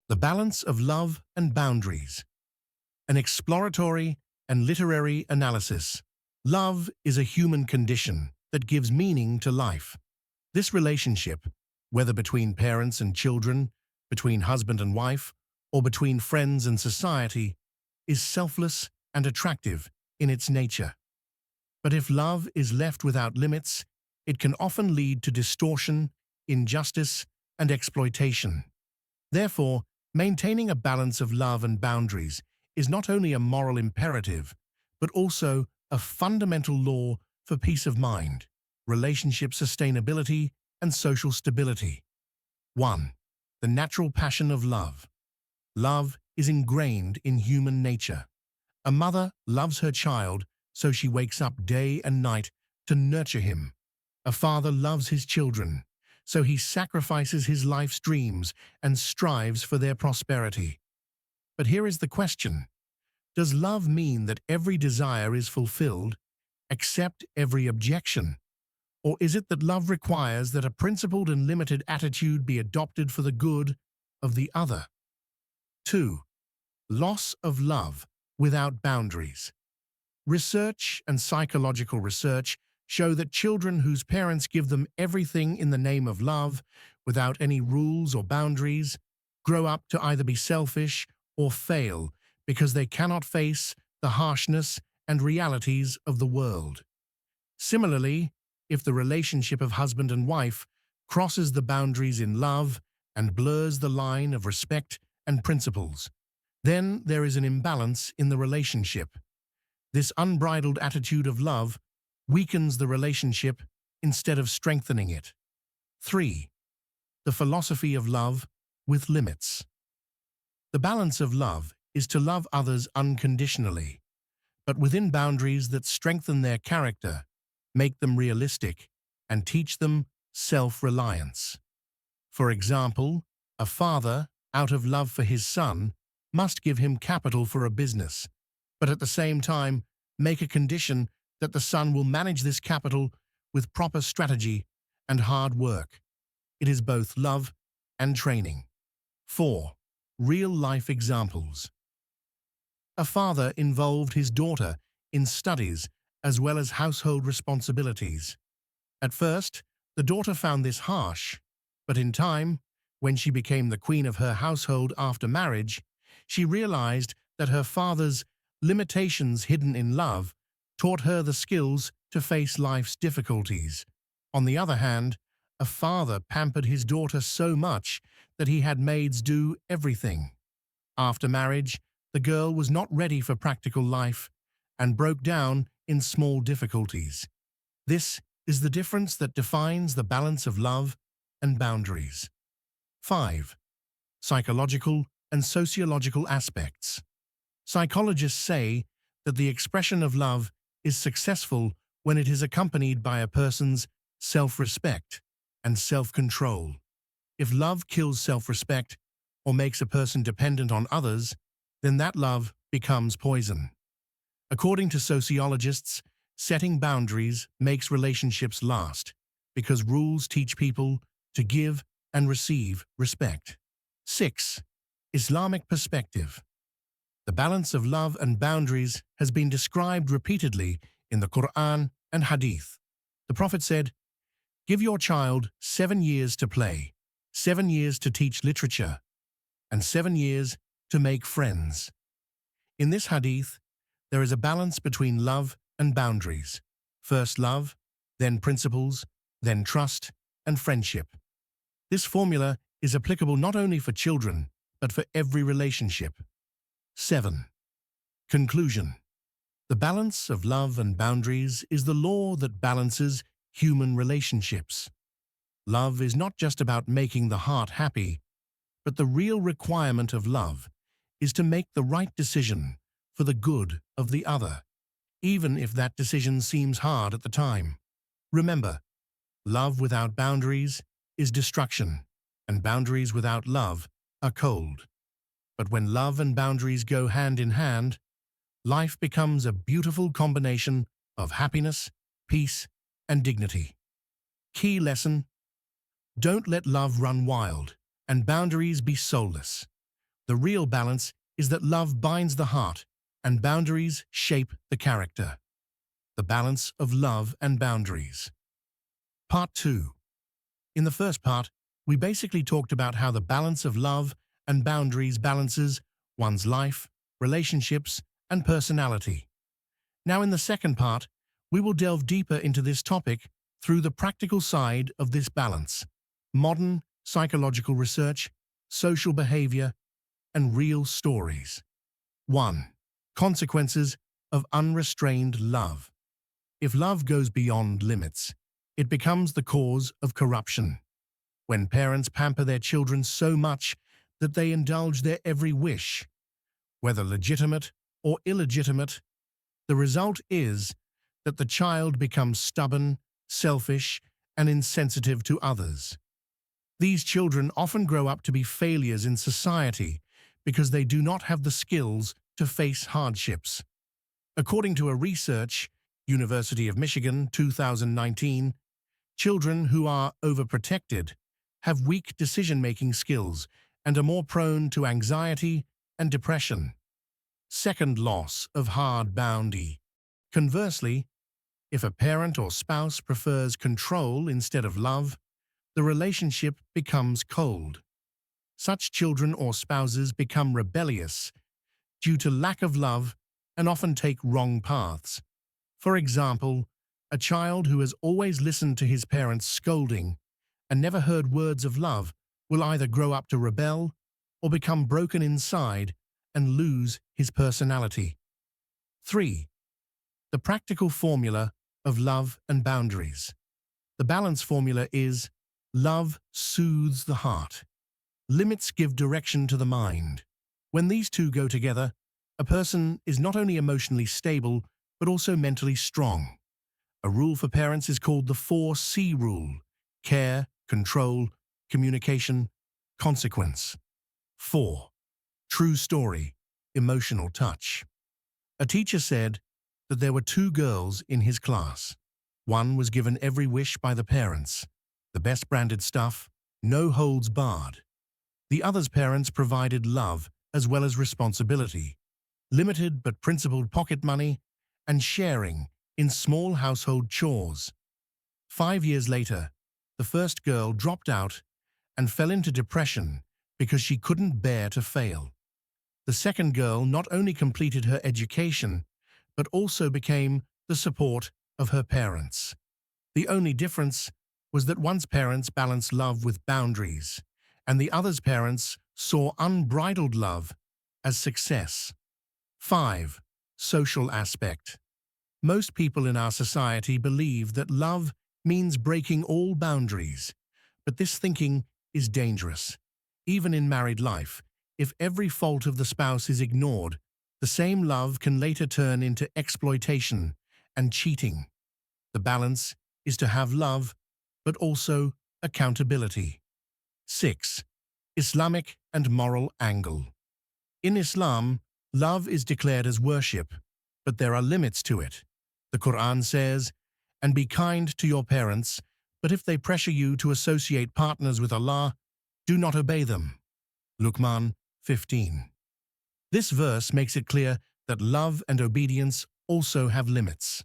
The balance of love and boundaries. An exploratory and literary analysis. Love is a human condition that gives meaning to life. This relationship, whether between parents and children, between husband and wife, or between friends and society, is selfless and attractive in its nature. But if love is left without limits, it can often lead to distortion, injustice, and exploitation. Therefore, maintaining a balance of love and boundaries is not only a moral imperative, but also a fundamental law for peace of mind, relationship sustainability, and social stability. 1. The natural passion of love. Love is ingrained in human nature. A mother loves her child, so she wakes up day and night to nurture him. A father loves his children, so he sacrifices his life's dreams and strives for their prosperity. But here is the question. Does love mean that every desire is fulfilled, accept every objection? Or is it that love requires that a principled and limited attitude be adopted for the good of the other? 2. Loss of love without boundaries. Research and psychological research show that children whose parents give them everything in the name of love, without any rules or boundaries, grow up to either be selfish or fail because they cannot face the harshness and realities of the world. Similarly, if the relationship of husband and wife crosses the boundaries in love and blurs the line of respect and principles, then there is an imbalance in the relationship. This unbridled attitude of love weakens the relationship instead of strengthening it. 3. The philosophy of love with limits. The balance of love is to love others unconditionally, but within boundaries that strengthen their character, make them realistic, and teach them self-reliance. For example, a father, out of love for his son, must give him capital for a business, but at the same time make a condition that the son will manage this capital with proper strategy and hard work. It is both love and training. 4. Real-life examples. A father involved his daughter in studies as well as household responsibilities. At first, the daughter found this harsh, but in time, when she became the queen of her household after marriage, she realized that her father's limitations hidden in love taught her the skills to face life's difficulties. On the other hand, a father pampered his daughter so much that he had maids do everything. After marriage, the girl was not ready for practical life and broke down in small difficulties. This is the difference that defines the balance of love and boundaries. 5. Psychological and sociological aspects. Psychologists say that the expression of love is successful when it is accompanied by a person's self-respect and self-control. If love kills self-respect or makes a person dependent on others, then that love becomes poison. According to sociologists, setting boundaries makes relationships last because rules teach people to give and receive respect. 6. Islamic perspective. The balance of love and boundaries has been described repeatedly in the Quran and Hadith. The Prophet said, "Give your child 7 years to play, 7 years to teach literature, and 7 years to make friends." In this Hadith, there is a balance between love and boundaries. First love, then principles, then trust and friendship. This formula is applicable not only for children, but for every relationship. 7. Conclusion. The balance of love and boundaries is the law that balances human relationships. Love is not just about making the heart happy, but the real requirement of love is to make the right decision for the good of the other, even if that decision seems hard at the time. Remember, love without boundaries is destruction, and boundaries without love are cold. But when love and boundaries go hand in hand, life becomes a beautiful combination of happiness, peace, and dignity. Key lesson: don't let love run wild and boundaries be soulless. The real balance is that love binds the heart and boundaries shape the character. The balance of love and boundaries. Part 2. In the first part, we basically talked about how the balance of love and boundaries balances one's life, relationships, and personality. Now in the second part, we will delve deeper into this topic through the practical side of this balance, modern psychological research, social behavior, and real stories. 1. Consequences of unrestrained love. If love goes beyond limits, it becomes the cause of corruption. When parents pamper their children so much that they indulge their every wish, whether legitimate or illegitimate, the result is that the child becomes stubborn, selfish, and insensitive to others. These children often grow up to be failures in society because they do not have the skills to face hardships. According to a research, University of Michigan, 2019, children who are overprotected have weak decision-making skills and are more prone to anxiety and depression. Second, loss of hard boundary. Conversely, if a parent or spouse prefers control instead of love, the relationship becomes cold. Such children or spouses become rebellious due to lack of love and often take wrong paths. For example, a child who has always listened to his parents' scolding and never heard words of love will either grow up to rebel or become broken inside and lose his personality. 3. The practical formula of love and boundaries. The balance formula is: love soothes the heart. Limits give direction to the mind. When these two go together, a person is not only emotionally stable, but also mentally strong. A rule for parents is called the 4C rule: care, control, communication, consequence. 4. True story, emotional touch. A teacher said that there were two girls in his class. One was given every wish by the parents, the best branded stuff, no holds barred. The other's parents provided love as well as responsibility, limited but principled pocket money, and sharing in small household chores. 5 years later, the first girl dropped out and fell into depression because she couldn't bear to fail. The second girl not only completed her education, but also became the support of her parents. The only difference was that one's parents balanced love with boundaries, and the other's parents saw unbridled love as success. 5. Social aspect. Most people in our society believe that love means breaking all boundaries, but this thinking is dangerous. Even in married life, if every fault of the spouse is ignored, the same love can later turn into exploitation and cheating. The balance is to have love, but also accountability. 6. Islamic and moral angle. In Islam, love is declared as worship, but there are limits to it. The Quran says, "And be kind to your parents, but if they pressure you to associate partners with Allah, do not obey them." Luqman 15. This verse makes it clear that love and obedience also have limits.